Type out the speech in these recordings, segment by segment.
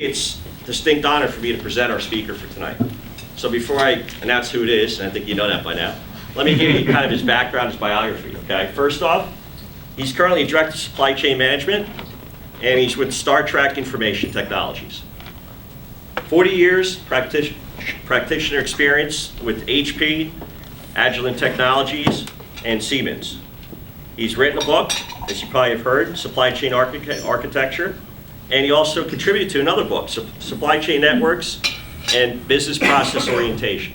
It's a distinct honor for me to present our speaker for tonight. So before I announce who it is, and I think you know that by now, let me give you kind of his background, his biography, okay? First off, he's currently Director of Supply Chain Management, and he's with StarTrack Information Technologies. 40 years practitioner experience with HP, Agilent Technologies, and Siemens. He's written a book, as you probably have heard, Supply Chain Architecture, and he also contributed to another book, Supply Chain Networks and Business Process Orientation.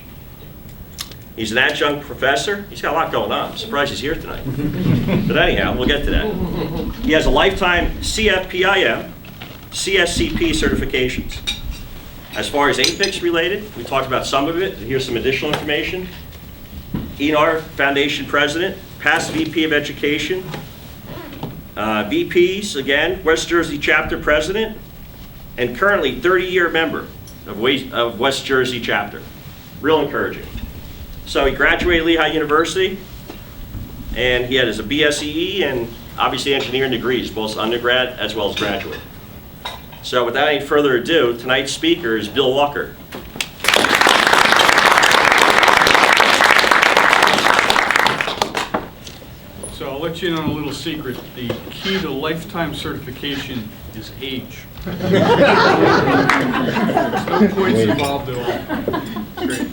He's an adjunct professor. He's got a lot going on. I'm surprised he's here tonight. But anyhow, we'll get to that. He has a lifetime CFPIM, CSCP certifications. As far as APICS related, we talked about some of it. Here's some additional information. ENR Foundation President, past VP of Education, VPs, again, West Jersey Chapter President, and currently 30-year member of West Jersey Chapter. Real encouraging. So he graduated Lehigh University, and he has a BSEE and obviously engineering degrees, both undergrad as well as graduate. So without any further ado, tonight's speaker is Bill Walker. So I'll let you in on a little secret. The key to lifetime certification is age. There's no points involved at all. Great.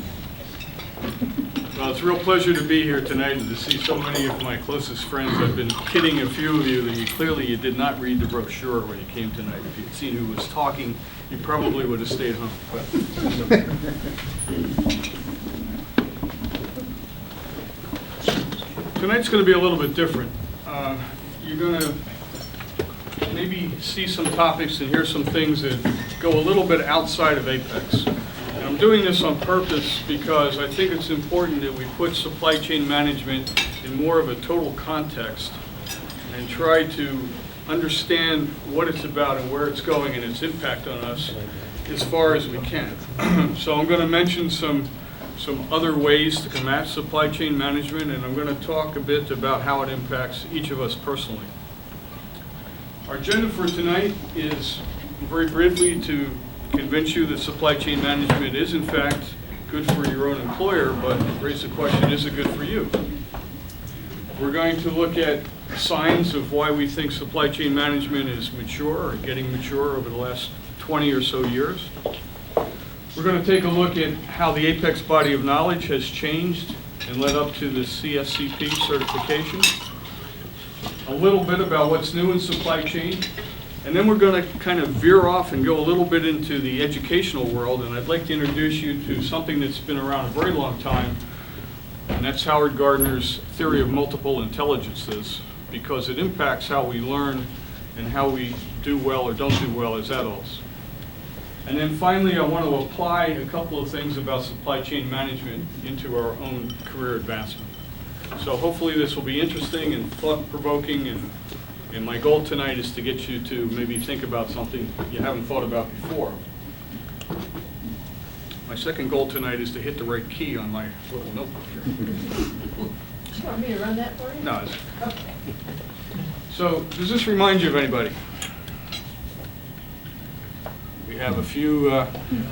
Well, it's a real pleasure to be here tonight and to see so many of my closest friends. I've been kidding a few of you that clearly you did not read the brochure when you came tonight. If you'd seen who was talking, you probably would have stayed home. Tonight's going to be a little bit different. You're going to maybe see some topics and hear some things that go a little bit outside of APICS. And I'm doing this on purpose because I think it's important that we put supply chain management in more of a total context and try to understand what it's about and where it's going and its impact on us as far as we can. So I'm going to mention some other ways to combat supply chain management, and I'm going to talk a bit about how it impacts each of us personally. Our agenda for tonight is very briefly to convince you that supply chain management is in fact good for your own employer, but raise the question, is it good for you? We're going to look at signs of why we think supply chain management is mature or getting mature over the last 20 or so years. We're going to take a look at how the APICS body of knowledge has changed and led up to the CSCP certification. A little bit about what's new in supply chain. And then we're going to kind of veer off and go a little bit into the educational world. And I'd like to introduce you to something that's been around a very long time. And that's Howard Gardner's theory of multiple intelligences, because it impacts how we learn and how we do well or don't do well as adults. And then finally, I want to apply a couple of things about supply chain management into our own career advancement. So hopefully this will be interesting and thought-provoking, and my goal tonight is to get you to maybe think about something you haven't thought about before. My second goal tonight is to hit the right key on my little notebook here. You want me to run that for you? No. Okay. So does this remind you of anybody? We have a few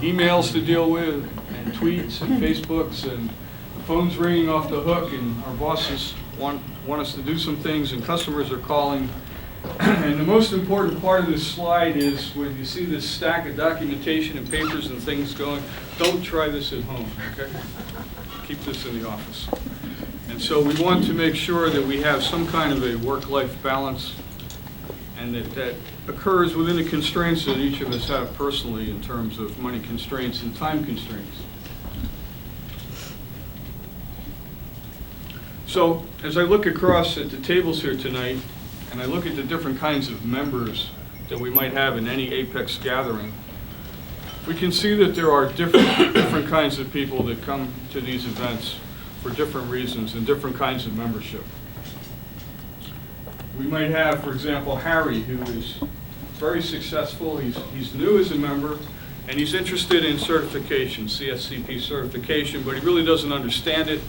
emails to deal with, and tweets, and Facebooks, and the phone's ringing off the hook, and our bosses want us to do some things, and customers are calling. And the most important part of this slide is when you see this stack of documentation and papers and things going, don't try this at home, okay? Keep this in the office. And so we want to make sure that we have some kind of a work-life balance, and that occurs within the constraints that each of us have personally in terms of money constraints and time constraints. So as I look across at the tables here tonight, and I look at the different kinds of members that we might have in any APICS gathering, we can see that there are different kinds of people that come to these events for different reasons and different kinds of membership. We might have, for example, Harry, who is very successful. He's new as a member, and he's interested in certification, CSCP certification, but he really doesn't understand it.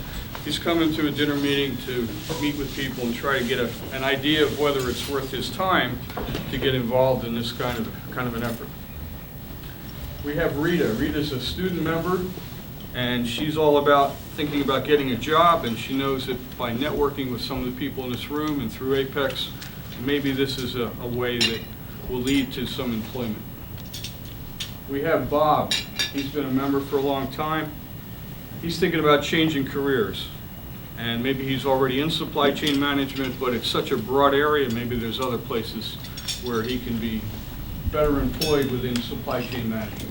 He's coming to a dinner meeting to meet with people and try to get an idea of whether it's worth his time to get involved in this kind of an effort. We have Rita. Rita's a student member, and she's all about thinking about getting a job, and she knows that by networking with some of the people in this room and through APICS, maybe this is a way that will lead to some employment. We have Bob. He's been a member for a long time. He's thinking about changing careers, and maybe he's already in supply chain management, but it's such a broad area, maybe there's other places where he can be better employed within supply chain management.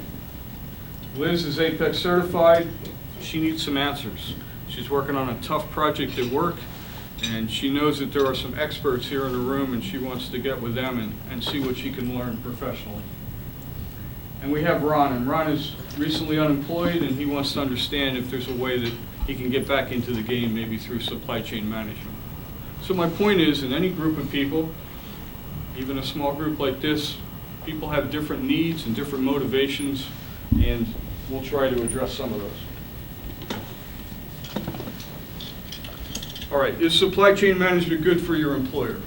Liz is APICS certified. She needs some answers. She's working on a tough project at work, and she knows that there are some experts here in the room, and she wants to get with them and see what she can learn professionally. And we have Ron, and Ron is recently unemployed, and he wants to understand if there's a way that he can get back into the game, maybe through supply chain management. So my point is, in any group of people, even a small group like this, people have different needs and different motivations, and we'll try to address some of those. All right, is supply chain management good for your employer?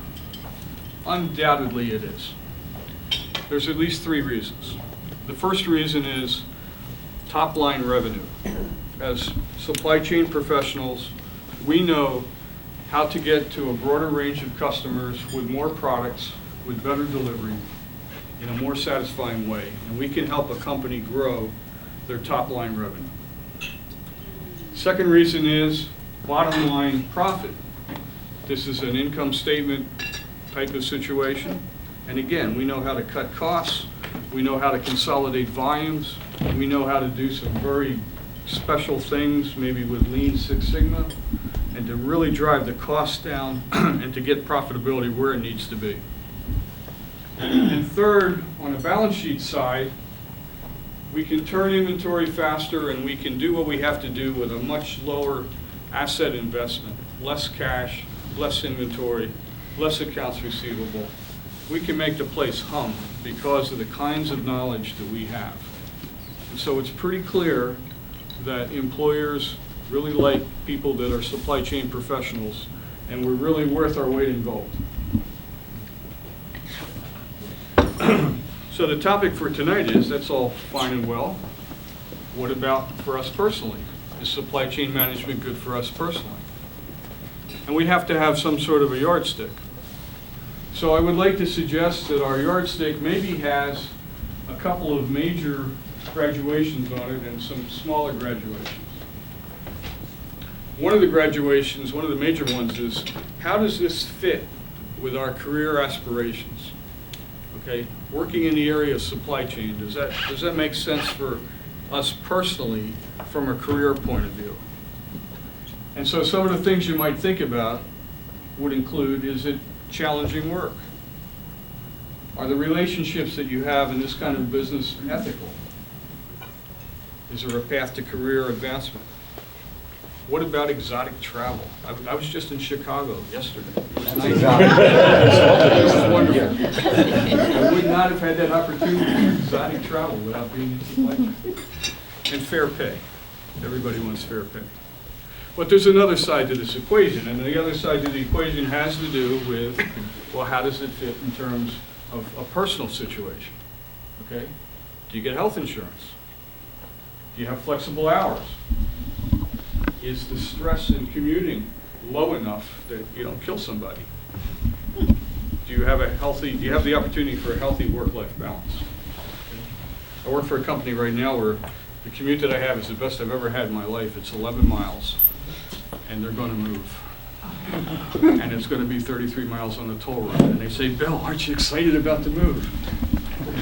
Undoubtedly it is. There's at least 3 reasons. The first reason is top-line revenue. As supply chain professionals, we know how to get to a broader range of customers with more products, with better delivery, in a more satisfying way, and we can help a company grow their top-line revenue. Second reason is bottom-line profit. This is an income statement type of situation, and again, we know how to cut costs, we know how to consolidate volumes, we know how to do some very special things, maybe with Lean Six Sigma, and to really drive the costs down and to get profitability where it needs to be. And third, on the balance sheet side, we can turn inventory faster, and we can do what we have to do with a much lower asset investment, less cash, less inventory, less accounts receivable. We can make the place hum because of the kinds of knowledge that we have. And so it's pretty clear that employers really like people that are supply chain professionals, and we're really worth our weight in gold. So the topic for tonight is, that's all fine and well. What about for us personally? Is supply chain management good for us personally? And we have to have some sort of a yardstick. So I would like to suggest that our yardstick maybe has a couple of major graduations on it and some smaller graduations. One of the graduations, one of the major ones, is how does this fit with our career aspirations? Okay, working in the area of supply chain, does that make sense for us personally from a career point of view? And so some of the things you might think about would include, is it challenging work? Are the relationships that you have in this kind of business ethical? Is there a path to career advancement? What about exotic travel? I was just in Chicago yesterday. It was wonderful. I would not have had that opportunity for exotic travel without being in supply chain. And fair pay. Everybody wants fair pay. But there's another side to this equation, and the other side to the equation has to do with, well, how does it fit in terms of a personal situation? Okay? Do you get health insurance? Do you have flexible hours? Is the stress in commuting low enough that you don't kill somebody? Do you have the opportunity for a healthy work-life balance? I work for a company right now where the commute that I have is the best I've ever had in my life. It's 11 miles, and they're going to move. And it's going to be 33 miles on the toll road. And they say, Bill, aren't you excited about the move?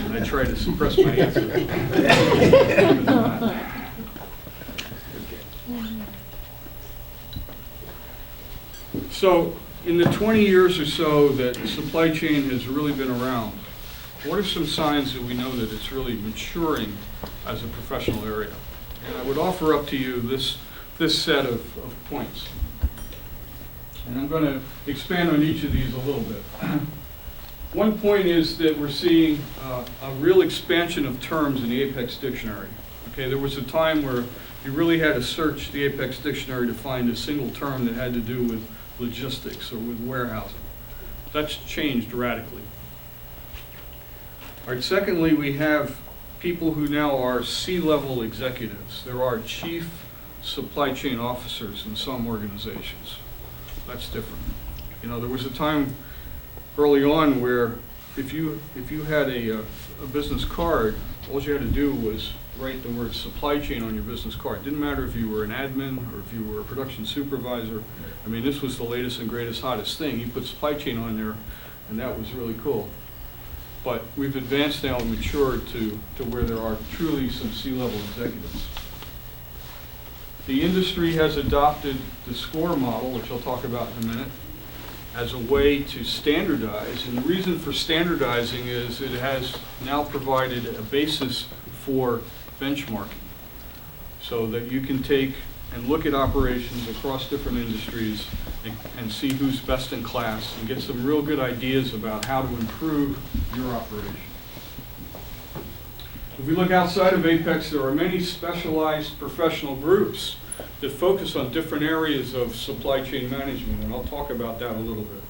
And I try to suppress my answer. So in the 20 years or so that supply chain has really been around, what are some signs that we know that it's really maturing as a professional area? And I would offer up to you this set of points. And I'm going to expand on each of these a little bit. One point is that we're seeing a real expansion of terms in the APICS dictionary. Okay, there was a time where you really had to search the APICS dictionary to find a single term that had to do with logistics or with warehousing. That's changed radically. All right, secondly, we have people who now are C-level executives. There are chief supply chain officers in some organizations. That's different. You know, there was a time early on where if you had a business card, all you had to do was write the word supply chain on your business card. It didn't matter if you were an admin or if you were a production supervisor. I mean, this was the latest and greatest, hottest thing. You put supply chain on there, and that was really cool. But we've advanced now and matured to where there are truly some C-level executives. The industry has adopted the SCORE model, which I'll talk about in a minute, as a way to standardize. And the reason for standardizing is it has now provided a basis for benchmarking, so that you can take and look at operations across different industries and see who's best in class and get some real good ideas about how to improve your operation. If we look outside of APICS, there are many specialized professional groups that focus on different areas of supply chain management, and I'll talk about that a little bit.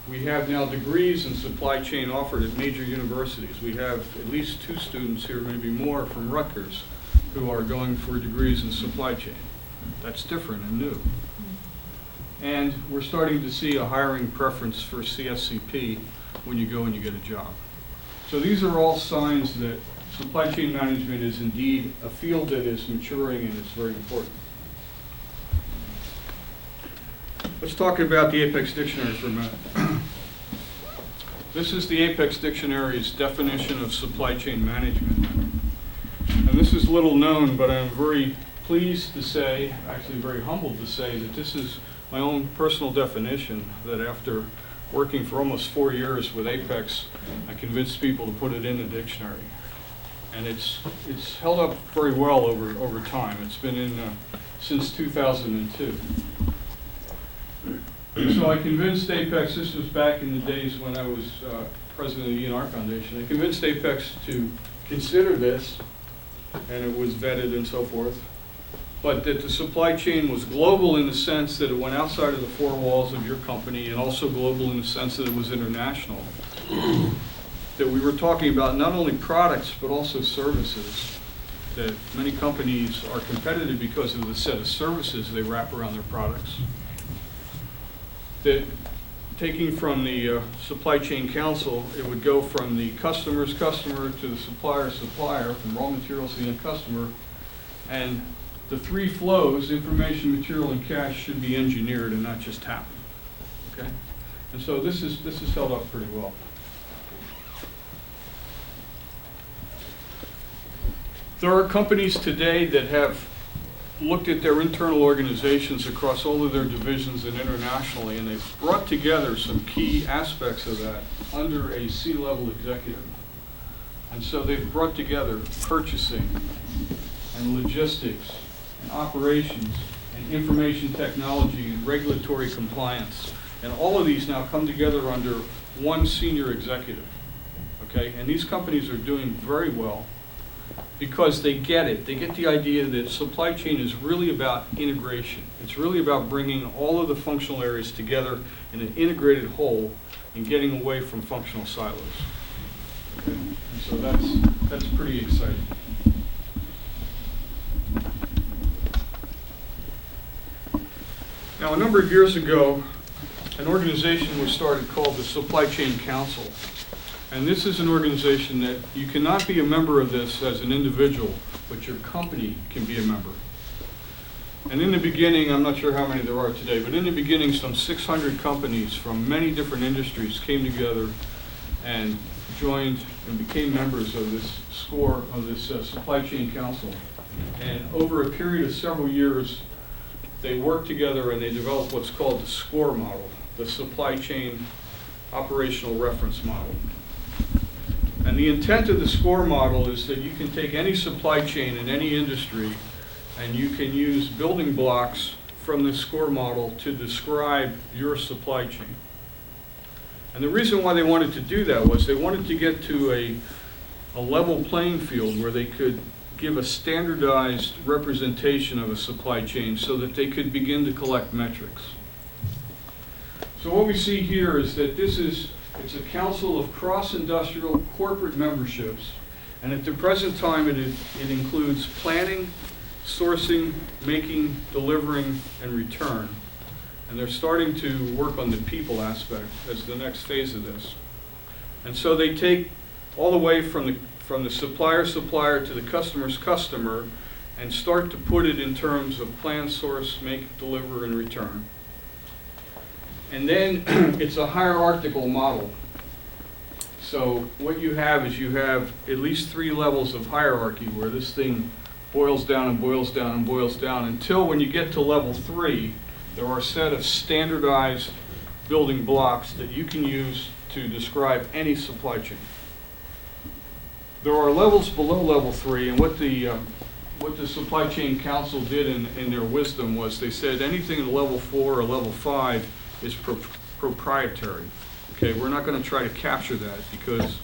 We have now degrees in supply chain offered at major universities. We have at least 2 students here, maybe more, from Rutgers, who are going for degrees in supply chain. That's different and new. And we're starting to see a hiring preference for CSCP when you go and you get a job. So these are all signs that supply chain management is indeed a field that is maturing and is very important. Let's talk about the APICS dictionary for a minute. This is the APICS dictionary's definition of supply chain management. And this is little known, but I'm very pleased to say, actually very humbled to say, that this is my own personal definition, that after working for almost 4 years with APICS, I convinced people to put it in the dictionary. And it's held up very well over time. It's been in since 2002. So I convinced APICS, this was back in the days when I was president of the ENR Foundation, I convinced APICS to consider this, and it was vetted and so forth, but that the supply chain was global in the sense that it went outside of the 4 walls of your company, and also global in the sense that it was international. That we were talking about not only products, but also services, that many companies are competitive because of the set of services they wrap around their products. That taking from the Supply Chain Council, it would go from the customer's customer to the supplier's supplier, from raw materials to the end customer, and the 3 flows, information, material, and cash, should be engineered and not just happen. Okay? And so this is held up pretty well. There are companies today that have looked at their internal organizations across all of their divisions and internationally, and they've brought together some key aspects of that under a C-level executive. And so they've brought together purchasing and logistics and operations and information technology and regulatory compliance. And all of these now come together under one senior executive. Okay? And these companies are doing very well, because they get it. They get the idea that supply chain is really about integration. It's really about bringing all of the functional areas together in an integrated whole and getting away from functional silos. Okay? And so that's pretty exciting. Now, a number of years ago, an organization was started called the Supply Chain Council. And this is an organization that you cannot be a member of this as an individual, but your company can be a member. And in the beginning, I'm not sure how many there are today, but in the beginning, some 600 companies from many different industries came together and joined and became members of this SCORE, of this Supply Chain Council. And over a period of several years, they worked together and they developed what's called the SCORE model, the Supply Chain Operational Reference Model. And the intent of the SCORE model is that you can take any supply chain in any industry and you can use building blocks from the SCORE model to describe your supply chain. And the reason why they wanted to do that was they wanted to get to a level playing field where they could give a standardized representation of a supply chain so that they could begin to collect metrics. So what we see here is that this is It's a council of cross-industrial corporate memberships, and at the present time, it includes planning, sourcing, making, delivering, and return. And they're starting to work on the people aspect as the next phase of this. And so they take all the way from the supplier's supplier to the customer's customer and start to put it in terms of plan, source, make, deliver, and return. And then it's a hierarchical model. So what you have is you have at least 3 levels of hierarchy where this thing boils down and boils down and boils down until when you get to level 3, there are a set of standardized building blocks that you can use to describe any supply chain. There are levels below level 3, and what the Supply Chain Council did in their wisdom was they said anything at level 4 or level 5 is proprietary. Okay, we're not going to try to capture that because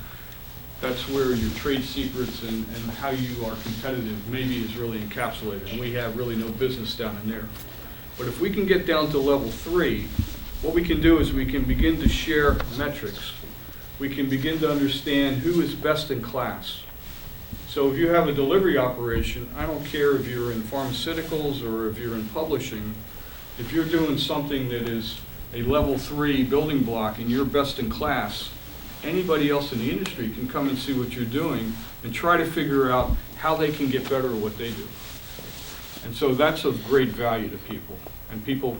that's where your trade secrets and how you are competitive maybe is really encapsulated, and we have really no business down in there. But if we can get down to level 3, what we can do is we can begin to share metrics. We can begin to understand who is best in class. So if you have a delivery operation, I don't care if you're in pharmaceuticals or if you're in publishing, if you're doing something that is a level 3 building block and you're best in class, anybody else in the industry can come and see what you're doing and try to figure out how they can get better at what they do. And so that's of great value to people. And people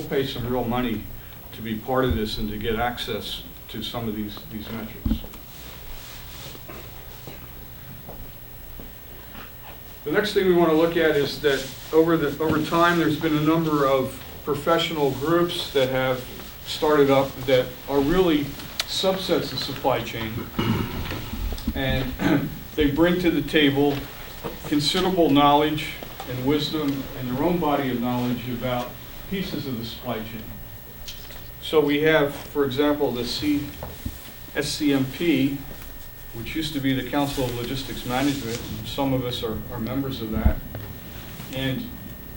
pay some real money to be part of this and to get access to some of these metrics. The next thing we want to look at is that over time there's been a number of professional groups that have started up that are really subsets of supply chain, and they bring to the table considerable knowledge and wisdom and their own body of knowledge about pieces of the supply chain. So we have, for example, the SCMP, which used to be the Council of Logistics Management. Some of us are members of that. And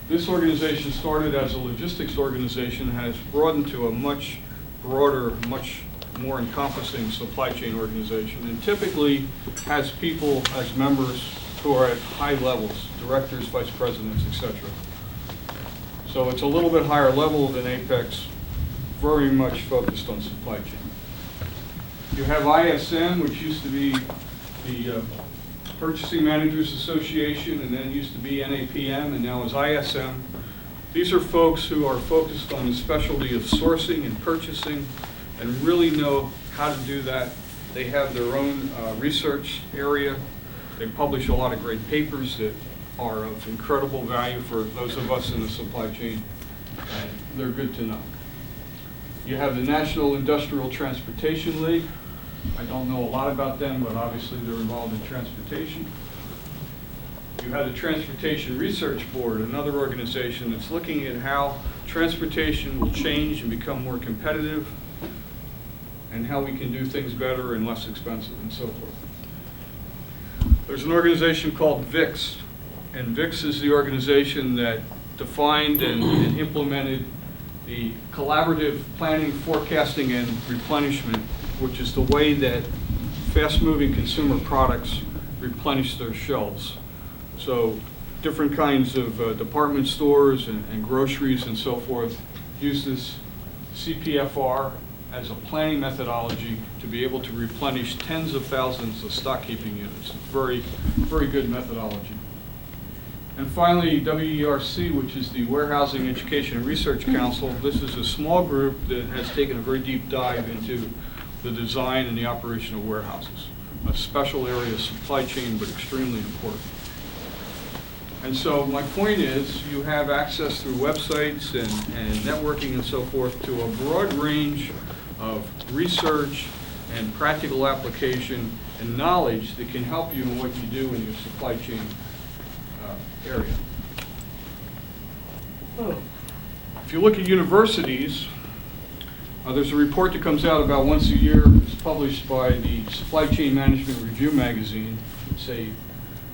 this organization started as a logistics organization, has broadened to a much broader, much more encompassing supply chain organization, and typically has people as members who are at high levels, directors, vice presidents, etc. So it's a little bit higher level than APICS, very much focused on supply chain. You have ISM, which used to be the Purchasing Managers Association, and then used to be NAPM, and now is ISM. These are folks who are focused on the specialty of sourcing and purchasing and really know how to do that. They have their own research area. They publish a lot of great papers that are of incredible value for those of us in the supply chain, and they're good to know. You have the National Industrial Transportation League. I don't know a lot about them, but obviously they're involved in transportation. You have the Transportation Research Board, another organization that's looking at how transportation will change and become more competitive and how we can do things better and less expensive and so forth. There's an organization called VIX, and VIX is the organization that defined and implemented the collaborative planning, forecasting, and replenishment, which is the way that fast-moving consumer products replenish their shelves. So different kinds of department stores and groceries and so forth use this CPFR as a planning methodology to be able to replenish tens of thousands of stock keeping units. It's very, very good methodology. And finally, WERC, which is the Warehousing Education and Research Council. This is a small group that has taken a very deep dive into the design and the operation of warehouses. A special area of supply chain, but extremely important. And so my point is, you have access through websites and networking and so forth to a broad range of research and practical application and knowledge that can help you in what you do in your supply chain area. If you look at universities, there's a report that comes out about once a year. It's published by the Supply Chain Management Review magazine. It's a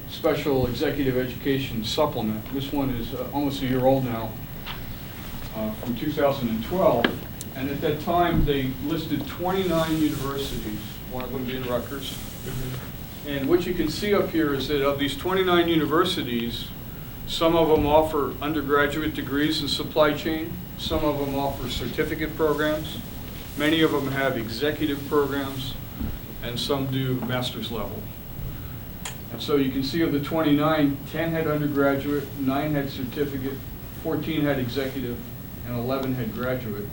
special executive education supplement. This one is almost a year old now, from 2012. And at that time, they listed 29 universities, one of them being Rutgers. And what you can see up here is that of these 29 universities, some of them offer undergraduate degrees in supply chain, some of them offer certificate programs, many of them have executive programs, and some do master's level. And so you can see of the 29, 10 had undergraduate, 9 had certificate, 14 had executive, and 11 had graduate.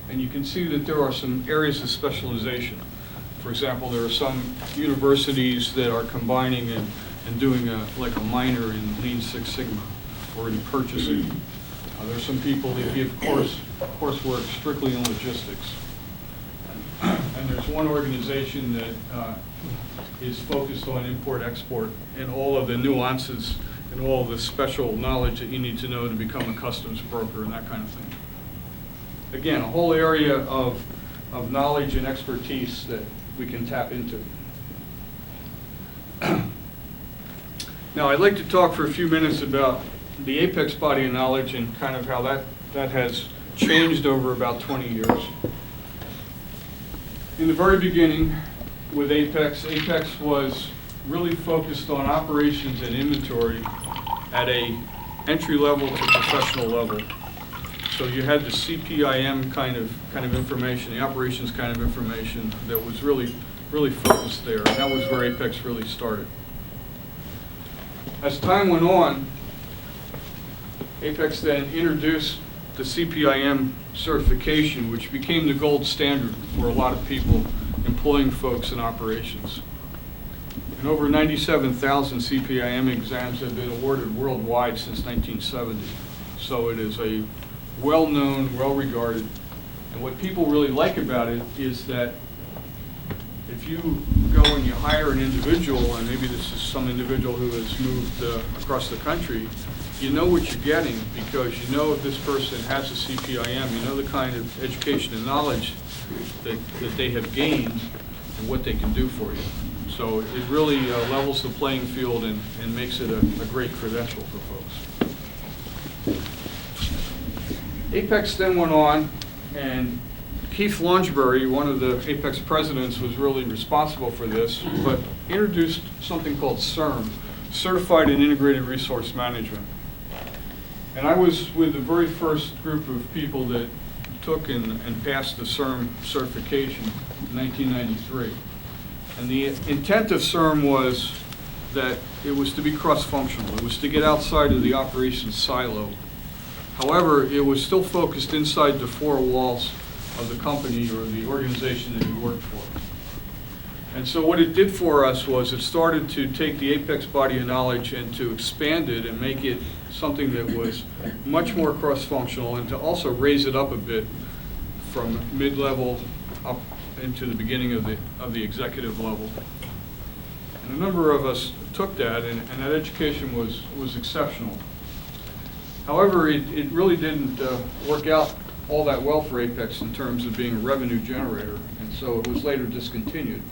And you can see that there are some areas of specialization. For example, there are some universities that are combining and doing like a minor in Lean Six Sigma or in purchasing. There's some people that give coursework strictly in logistics. And there's one organization that is focused on import-export and all of the nuances and all of the special knowledge that you need to know to become a customs broker and that kind of thing. Again, a whole area of knowledge and expertise that we can tap into. Now, I'd like to talk for a few minutes about the APICS body of knowledge and kind of how that has changed over about 20 years. In the very beginning with APICS was really focused on operations and inventory at a entry level to professional level. So you had the CPIM kind of information, the operations kind of information that was really focused there. And that was where APICS really started. As time went on, APICS then introduced the CPIM certification, which became the gold standard for a lot of people employing folks in operations. And over 97,000 CPIM exams have been awarded worldwide since 1970. So it is a well-known, well-regarded, and what people really like about it is that if you go and you hire an individual, and maybe this is some individual who has moved across the country, you know what you're getting because you know if this person has a CPIM, you know the kind of education and knowledge that they have gained and what they can do for you. So it really levels the playing field and makes it a great credential for folks. APICS then went on, and Keith Launchbury, one of the APICS presidents, was really responsible for this, but introduced something called CIRM, Certified in Integrated Resource Management. And I was with the very first group of people that took and passed the CIRM certification in 1993. And the intent of CIRM was that it was to be cross-functional. It was to get outside of the operations silo. However, it was still focused inside the four walls of the company or the organization that you worked for. And so what it did for us was it started to take the APICS body of knowledge and to expand it and make it something that was much more cross-functional and to also raise it up a bit from mid-level up into the beginning of the executive level. And a number of us took that, and that education was exceptional. However, it really didn't work out all that well for APICS in terms of being a revenue generator, and so it was later discontinued.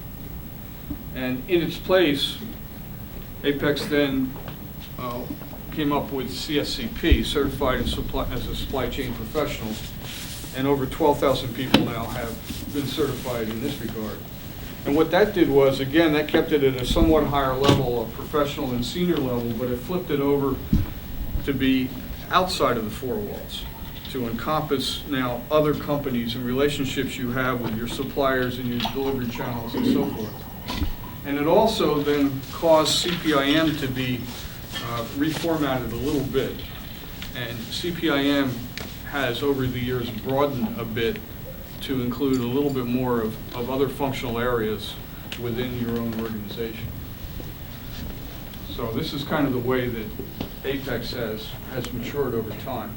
And in its place, APICS then came up with CSCP, Certified as a Supply Chain Professional, and over 12,000 people now have been certified in this regard. And what that did was, again, that kept it at a somewhat higher level of professional and senior level, but it flipped it over to be outside of the four walls, to encompass now other companies and relationships you have with your suppliers and your delivery channels and so forth. And it also then caused CPIM to be reformatted a little bit. And CPIM has, over the years, broadened a bit to include a little bit more of other functional areas within your own organization. So this is kind of the way that APICS has matured over time.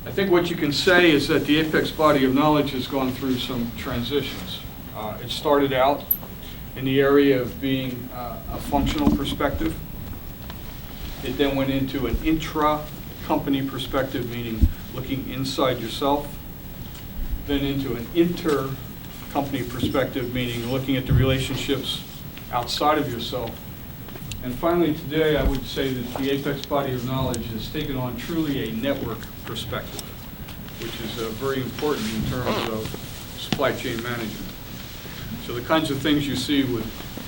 I think what you can say is that the APICS body of knowledge has gone through some transitions. It started out in the area of being a functional perspective. It then went into an intra-company perspective, meaning looking inside yourself. Then into an inter-company perspective, meaning looking at the relationships outside of yourself. And finally, today, I would say that the APICS body of knowledge has taken on truly a network perspective. which is very important in terms of supply chain management. So the kinds of things you see with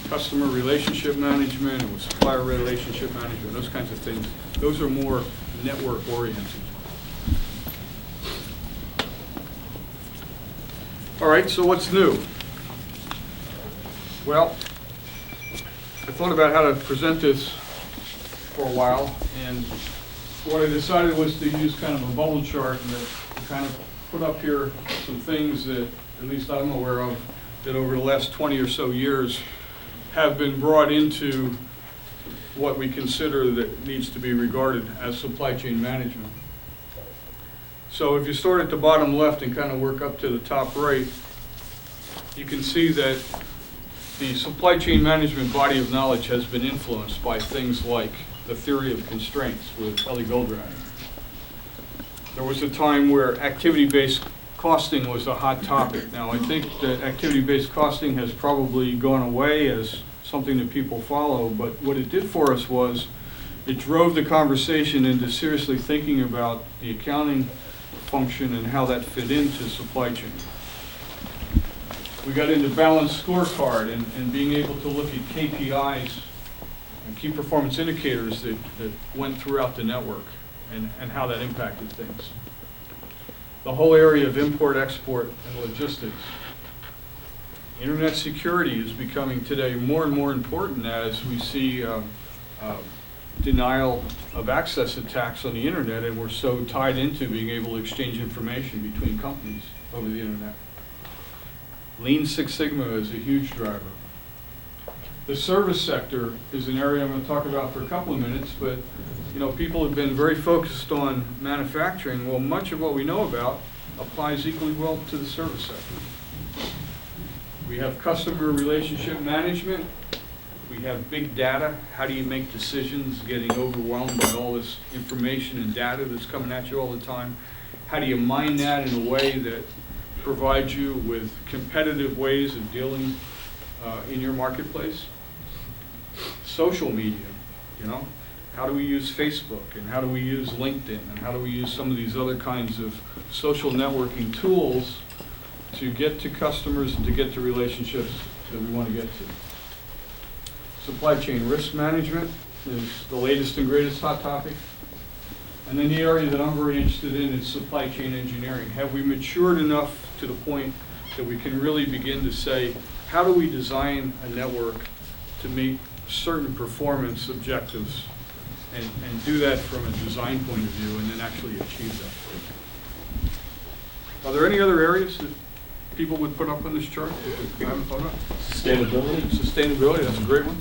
customer relationship management, with supplier relationship management, those kinds of things, those are more network oriented. All right, so what's new? Well, I thought about how to present this for a while, and what I decided was to use kind of a bubble chart and to kind of put up here some things that, at least I'm aware of, that over the last 20 or so years have been brought into what we consider that needs to be regarded as supply chain management. So if you start at the bottom left and kind of work up to the top right, you can see that the supply chain management body of knowledge has been influenced by things like the theory of constraints with Ellie Goldratt. There was a time where activity-based costing was a hot topic. Now, I think that activity-based costing has probably gone away as something that people follow, but what it did for us was it drove the conversation into seriously thinking about the accounting function and how that fit into supply chain. We got into balanced scorecard and being able to look at KPIs and key performance indicators that went throughout the network and how that impacted things. The whole area of import, export, and logistics. Internet security is becoming today more and more important as we see denial of access attacks on the internet, and we're so tied into being able to exchange information between companies over the internet. Lean Six Sigma is a huge driver. The service sector is an area I'm going to talk about for a couple of minutes, but people have been very focused on manufacturing. Well, much of what we know about applies equally well to the service sector. We have customer relationship management. We have big data. How do you make decisions getting overwhelmed by all this information and data that's coming at you all the time? How do you mine that in a way that provides you with competitive ways of dealing in your marketplace? Social media, how do we use Facebook, and how do we use LinkedIn, and how do we use some of these other kinds of social networking tools to get to customers and to get to relationships that we want to get to. Supply chain risk management is the latest and greatest hot topic. And then the area that I'm very interested in is supply chain engineering. Have we matured enough to the point that we can really begin to say, how do we design a network to meet certain performance objectives and do that from a design point of view and then actually achieve that? Are there any other areas that people would put up on this chart that you haven't thought about? Sustainability. Sustainability, that's a great one.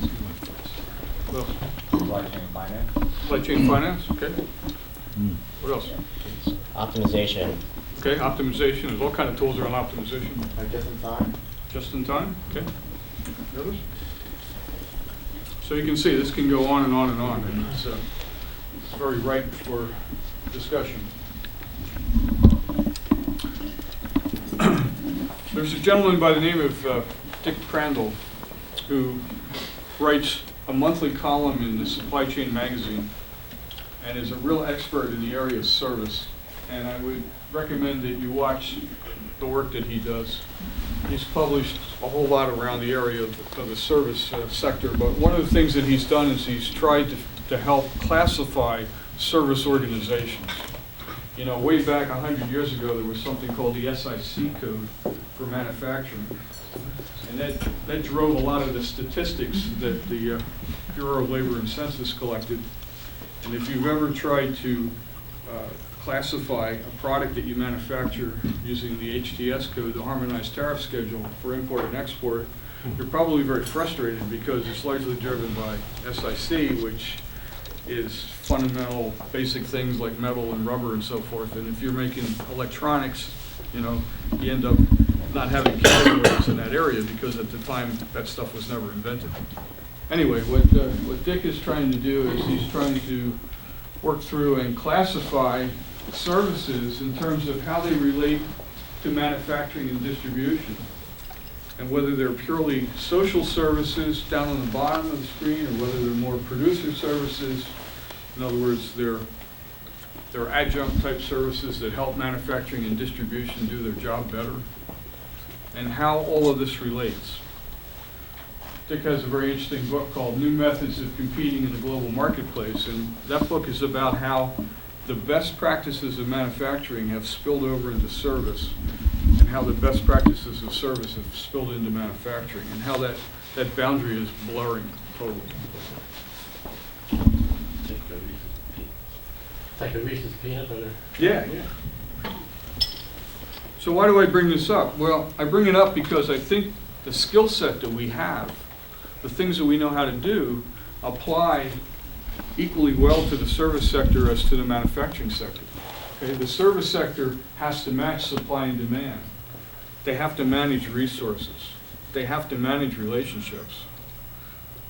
What else? Supply chain finance. Supply chain finance, okay. What else? Optimization. Okay, optimization. There's all kinds of tools around optimization. Just in time. Just in time, okay. The others? So you can see this can go on and on and on, and it's very ripe for discussion. There's a gentleman by the name of Dick Crandall who writes a monthly column in the Supply Chain magazine and is a real expert in the area of service. And I would recommend that you watch the work that he does. He's published a whole lot around the area of the service sector, but one of the things that he's done is he's tried to help classify service organizations. Way back 100 years ago, there was something called the SIC code for manufacturing, and that drove a lot of the statistics that the Bureau of Labor and Census collected. And if you've ever tried to classify a product that you manufacture using the HTS code, the Harmonized Tariff Schedule for import and export, you're probably very frustrated because it's largely driven by SIC, which is fundamental basic things like metal and rubber and so forth. And if you're making electronics, you end up not having categories in that area because at the time that stuff was never invented. Anyway, what Dick is trying to do is he's trying to work through and classify services in terms of how they relate to manufacturing and distribution, and whether they're purely social services down on the bottom of the screen or whether they're more producer services. In other words, they're There are adjunct type services that help manufacturing and distribution do their job better, and how all of this relates. Dick has a very interesting book called New Methods of Competing in the Global Marketplace, and that book is about how the best practices of manufacturing have spilled over into service, and how the best practices of service have spilled into manufacturing, and how that boundary is blurring totally. It's like a Reese's peanut butter. Yeah. So why do I bring this up? Well, I bring it up because I think the skill set that we have, the things that we know how to do, apply equally well to the service sector as to the manufacturing sector. Okay? The service sector has to match supply and demand. They have to manage resources. They have to manage relationships.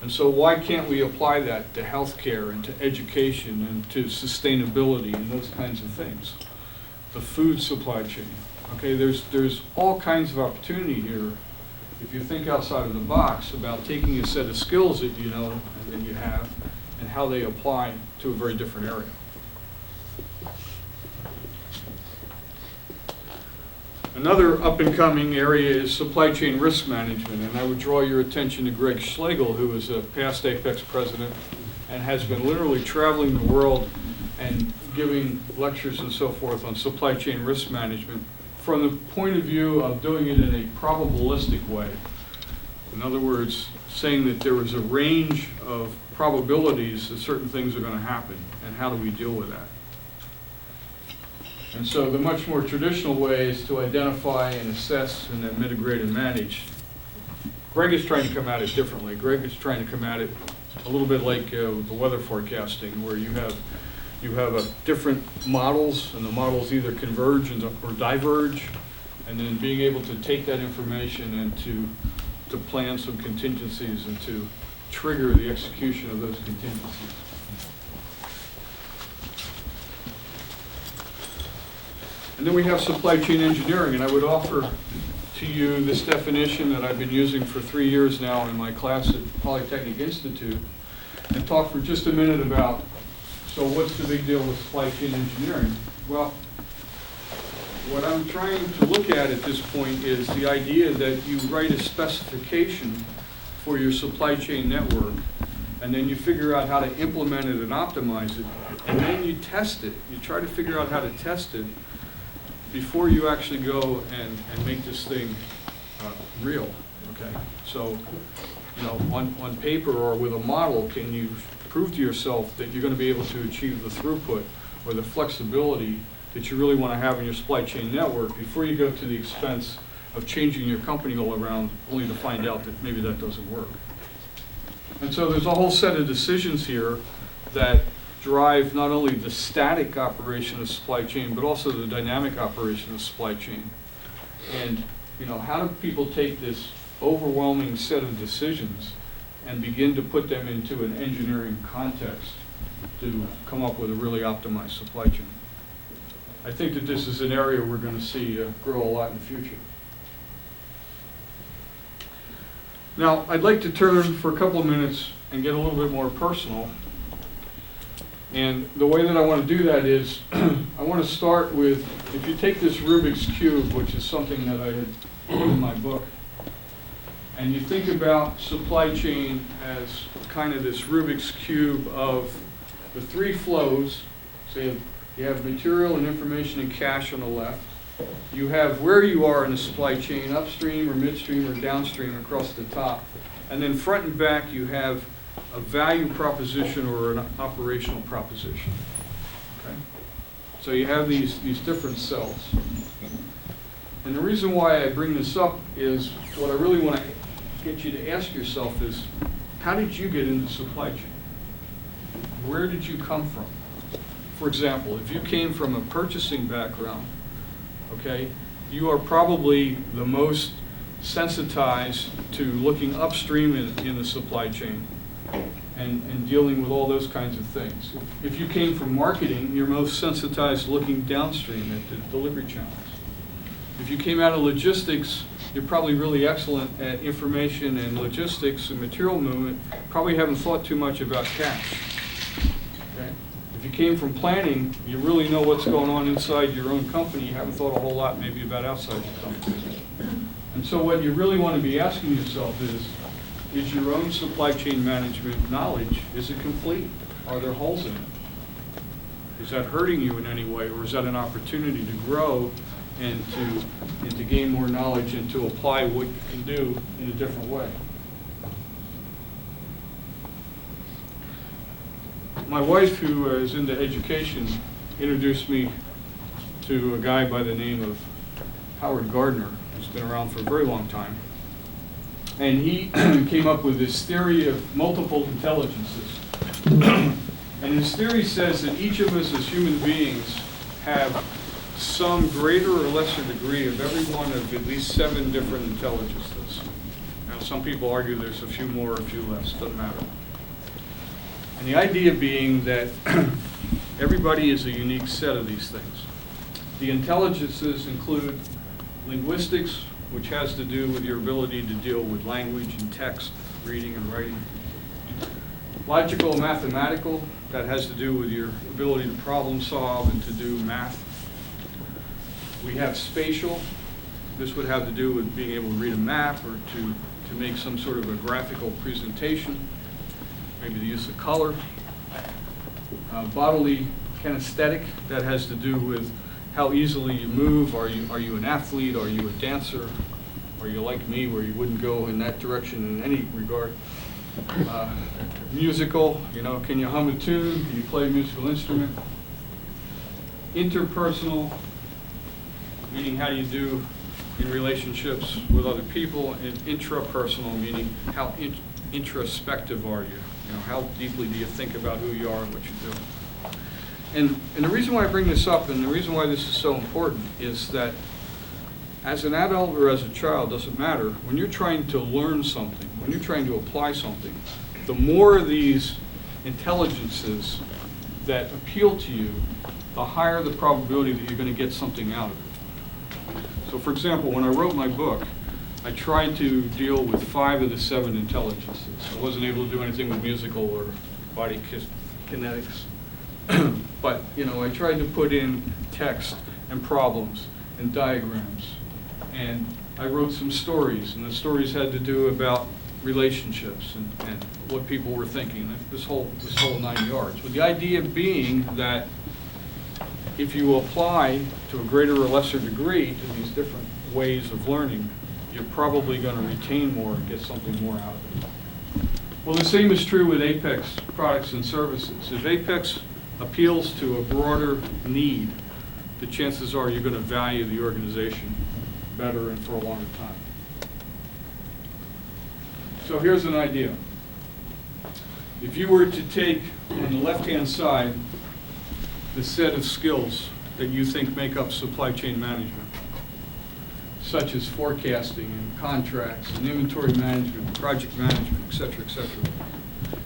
And so why can't we apply that to healthcare and to education and to sustainability and those kinds of things? The food supply chain. Okay, there's all kinds of opportunity here if you think outside of the box about taking a set of skills that you know and that you have and how they apply to a very different area. Another up-and-coming area is supply chain risk management, and I would draw your attention to Greg Schlegel, who is a past APICS president and has been literally traveling the world and giving lectures and so forth on supply chain risk management from the point of view of doing it in a probabilistic way. In other words, saying that there is a range of probabilities that certain things are going to happen, and how do we deal with that? And so the much more traditional way is to identify and assess and then mitigate and manage. Greg is trying to come at it differently. Greg is trying to come at it a little bit like the weather forecasting, where you have different models, and the models either converge or diverge, and then being able to take that information and to plan some contingencies and to trigger the execution of those contingencies. And then we have supply chain engineering, and I would offer to you this definition that I've been using for 3 years now in my class at Polytechnic Institute, and talk for just a minute about, so what's the big deal with supply chain engineering? Well, what I'm trying to look at this point is the idea that you write a specification for your supply chain network, and then you figure out how to implement it and optimize it, and then you test it. You try to figure out how to test it before you actually go and make this thing real, okay? So, you know, on paper or with a model, can you prove to yourself that you're going to be able to achieve the throughput or the flexibility that you really want to have in your supply chain network before you go to the expense of changing your company all around, only to find out that maybe that doesn't work. And so there's a whole set of decisions here that drive not only the static operation of supply chain, but also the dynamic operation of supply chain. And, you know, how do people take this overwhelming set of decisions and begin to put them into an engineering context to come up with a really optimized supply chain? I think that this is an area we're going to see grow a lot in the future. Now, I'd like to turn for a couple of minutes and get a little bit more personal. And the way that I want to do that is, I want to start with, if you take this Rubiks Cube, which is something that I had put in my book, and you think about supply chain as kind of this Rubiks Cube of the three flows. So you have material and information and cash on the left. You have where you are in the supply chain, upstream or midstream or downstream across the top. And then front and back you have a value proposition or an operational proposition. Okay? So you have these different cells. And the reason why I bring this up is what I really want to get you to ask yourself is, how did you get into supply chain? Where did you come from? For example, if you came from a purchasing background, okay, you are probably the most sensitized to looking upstream in the supply chain and dealing with all those kinds of things. If you came from marketing, you're most sensitized looking downstream at the delivery channels. If you came out of logistics, you're probably really excellent at information and logistics and material movement, probably haven't thought too much about cash. Okay? If you came from planning, you really know what's going on inside your own company. You haven't thought a whole lot maybe about outside your company. And so what you really want to be asking yourself is your own supply chain management knowledge, is it complete? Are there holes in it? Is that hurting you in any way, or is that an opportunity to grow and to gain more knowledge and to apply what you can do in a different way? My wife, who is into education, introduced me to a guy by the name of Howard Gardner, who's been around for a very long time. And he came up with this theory of multiple intelligences. And his theory says that each of us as human beings have some greater or lesser degree of every one of at least 7 different intelligences. Now, some people argue there's a few more, a few less, doesn't matter. And the idea being that everybody is a unique set of these things. The intelligences include linguistics, which has to do with your ability to deal with language and text, reading and writing. Logical and mathematical, that has to do with your ability to problem solve and to do math. We have spatial. This would have to do with being able to read a map or to make some sort of a graphical presentation, maybe the use of color. Bodily kinesthetic, that has to do with how easily you move. Are you an athlete? Are you a dancer? Are you like me, where you wouldn't go in that direction in any regard? Musical, can you hum a tune? Can you play a musical instrument? Interpersonal, meaning how do you do in relationships with other people? And intrapersonal, meaning how introspective are you? How deeply do you think about who you are and what you do? And the reason why I bring this up and the reason why this is so important is that as an adult or as a child, doesn't matter, when you're trying to learn something, when you're trying to apply something, the more of these intelligences that appeal to you, the higher the probability that you're going to get something out of it. So for example, when I wrote my book, I tried to deal with 5 of the 7 intelligences. I wasn't able to do anything with musical or body kinetics. But, I tried to put in text and problems and diagrams. And I wrote some stories, and the stories had to do about relationships and what people were thinking, this whole 9 yards. With the idea being that if you apply to a greater or lesser degree to these different ways of learning, you're probably going to retain more and get something more out of it. Well, the same is true with APICS products and services. If APICS appeals to a broader need, the chances are you're going to value the organization better and for a longer time. So here's an idea. If you were to take on the left-hand side the set of skills that you think make up supply chain management, such as forecasting and contracts and inventory management, project management, et cetera,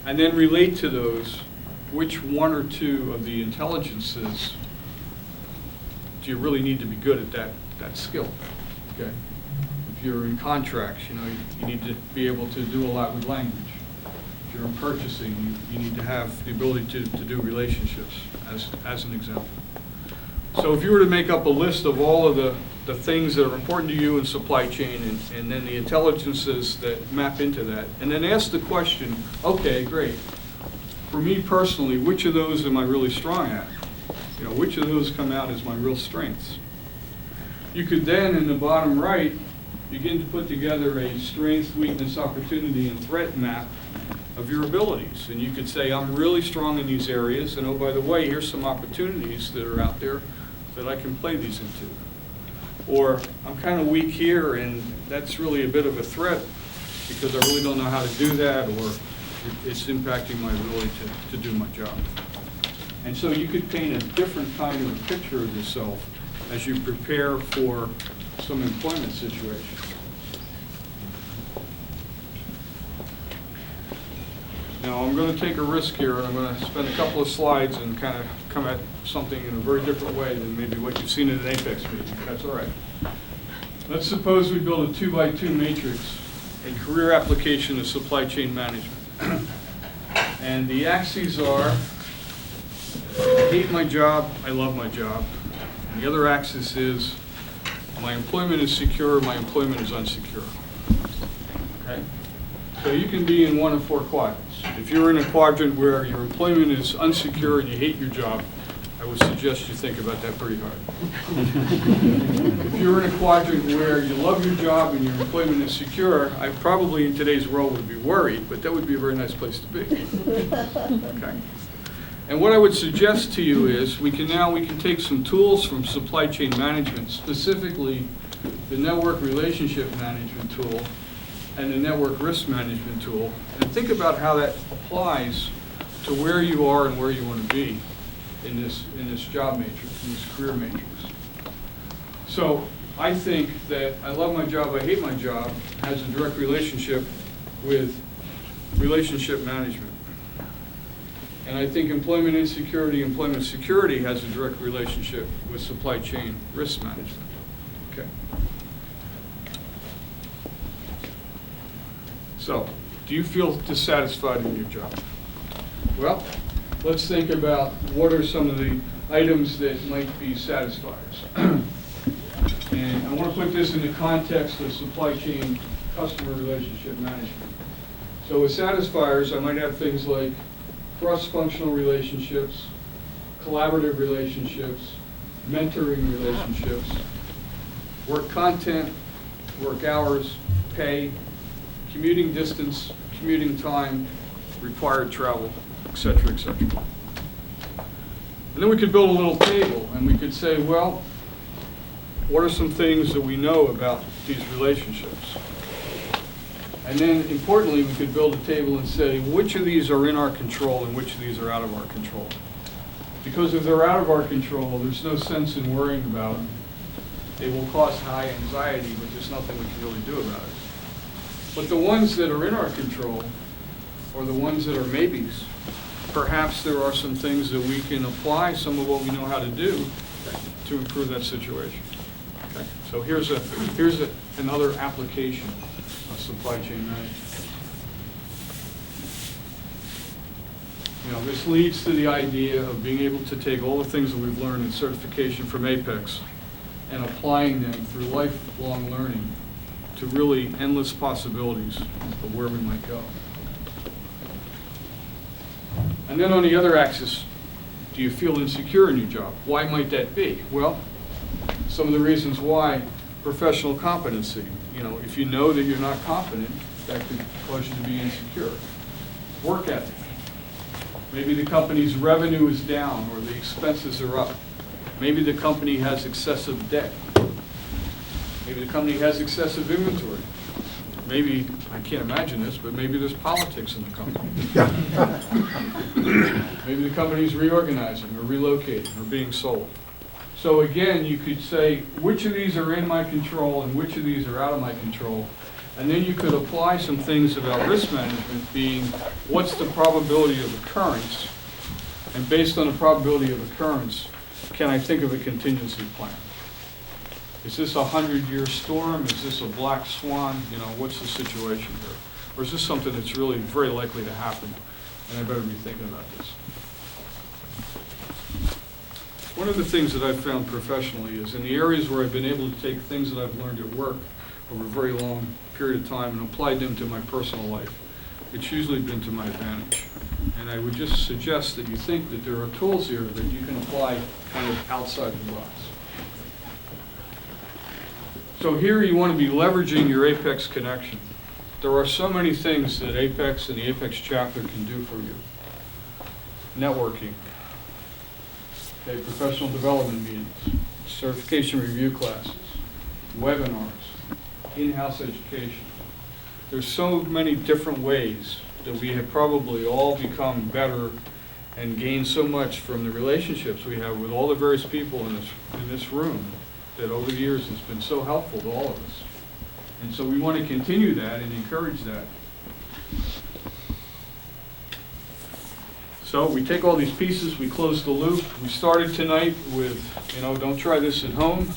and then relate to those which 1 or 2 of the intelligences do you really need to be good at that skill, okay? If you're in contracts, you need to be able to do a lot with language. If you're in purchasing, you need to have the ability to do relationships, as an example. So if you were to make up a list of all of the things that are important to you in supply chain and then the intelligences that map into that, and then ask the question, okay, great. For me personally, which of those am I really strong at? Which of those come out as my real strengths? You could then, in the bottom right, begin to put together a strength, weakness, opportunity, and threat map of your abilities. And you could say, I'm really strong in these areas, and oh, by the way, here's some opportunities that are out there that I can play these into. Or, I'm kind of weak here, and that's really a bit of a threat because I really don't know how to do that, or it's impacting my ability to do my job. And so you could paint a different kind of a picture of yourself as you prepare for some employment situation. Now, I'm going to take a risk here, and I'm going to spend a couple of slides and kind of come at something in a very different way than maybe what you've seen in an APICS meeting. That's all right. Let's suppose we build a 2x2 matrix, a career application of supply chain management. And the axes are hate my job, I love my job. And the other axis is my employment is secure, my employment is unsecure. Okay? So you can be in one of four quadrants. If you're in a quadrant where your employment is unsecure and you hate your job, I would suggest you think about that pretty hard. If you're in a quadrant where you love your job and your employment is secure, I probably in today's world would be worried, but that would be a very nice place to be. Okay. And what I would suggest to you is we can take some tools from supply chain management, specifically the network relationship management tool and the network risk management tool, and think about how that applies to where you are and where you want to be in this job matrix, in this career matrix. So I think that I love my job, I hate my job has a direct relationship with relationship management. And I think employment insecurity, employment security has a direct relationship with supply chain risk management. Okay. So, do you feel dissatisfied in your job? Well, let's think about what are some of the items that might be satisfiers. And I want to put this in the context of supply chain customer relationship management. So with satisfiers, I might have things like cross-functional relationships, collaborative relationships, mentoring relationships, work content, work hours, pay, commuting distance, commuting time, required travel, et cetera, et cetera. And then we could build a little table and we could say, well, what are some things that we know about these relationships? And then importantly, we could build a table and say, which of these are in our control and which of these are out of our control? Because if they're out of our control, there's no sense in worrying about them. They will cause high anxiety, but there's nothing we can really do about it. But the ones that are in our control, or the ones that are maybes, perhaps there are some things that we can apply some of what we know how to do to improve that situation. Okay? So here's another application of supply chain management. You know, this leads to the idea of being able to take all the things that we've learned in certification from APICS and applying them through lifelong learning to really endless possibilities of where we might go. And then on the other axis, do you feel insecure in your job? Why might that be? Well, some of the reasons why: professional competency. You know, if you know that you're not competent, that could cause you to be insecure. Work ethic. Maybe the company's revenue is down or the expenses are up. Maybe the company has excessive debt. Maybe the company has excessive inventory. Maybe, I can't imagine this, but maybe there's politics in the company. Maybe the company's reorganizing or relocating or being sold. So again, you could say, which of these are in my control and which of these are out of my control? And then you could apply some things about risk management, being what's the probability of occurrence? And based on the probability of occurrence, can I think of a contingency plan? Is this a 100-year storm? Is this a black swan? You know, what's the situation here? Or is this something that's really very likely to happen? And I better be thinking about this. One of the things that I've found professionally is in the areas where I've been able to take things that I've learned at work over a very long period of time and applied them to my personal life, it's usually been to my advantage. And I would just suggest that you think that there are tools here that you can apply kind of outside the box. So here you want to be leveraging your APICS connection. There are so many things that APICS and the APICS chapter can do for you. Networking, okay, professional development meetings, certification review classes, webinars, in-house education. There's so many different ways that we have probably all become better and gained so much from the relationships we have with all the various people in this room, that over the years has been so helpful to all of us. And so we want to continue that and encourage that. So we take all these pieces, we close the loop. We started tonight with, you know, don't try this at home,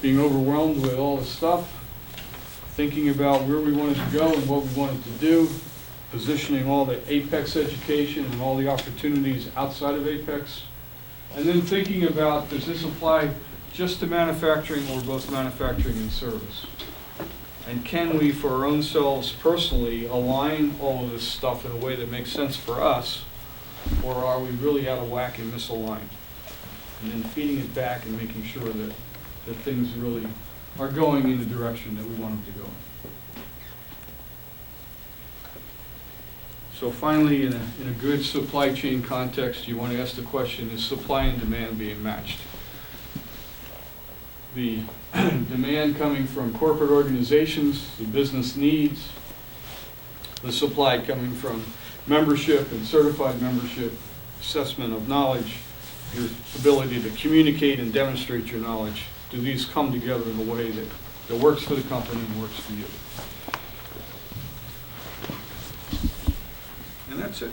being overwhelmed with all the stuff, thinking about where we wanted to go and what we wanted to do, positioning all the APICS education and all the opportunities outside of APICS. And then thinking about, does this apply just to manufacturing or both manufacturing and service? And can we, for our own selves personally, align all of this stuff in a way that makes sense for us? Or are we really out of whack and misaligned? And then feeding it back and making sure that things really are going in the direction that we want them to go. So finally, in a good supply chain context, you want to ask the question, is supply and demand being matched? The demand coming from corporate organizations, the business needs, the supply coming from membership and certified membership, assessment of knowledge, your ability to communicate and demonstrate your knowledge. Do these come together in a way that works for the company and works for you? And that's it.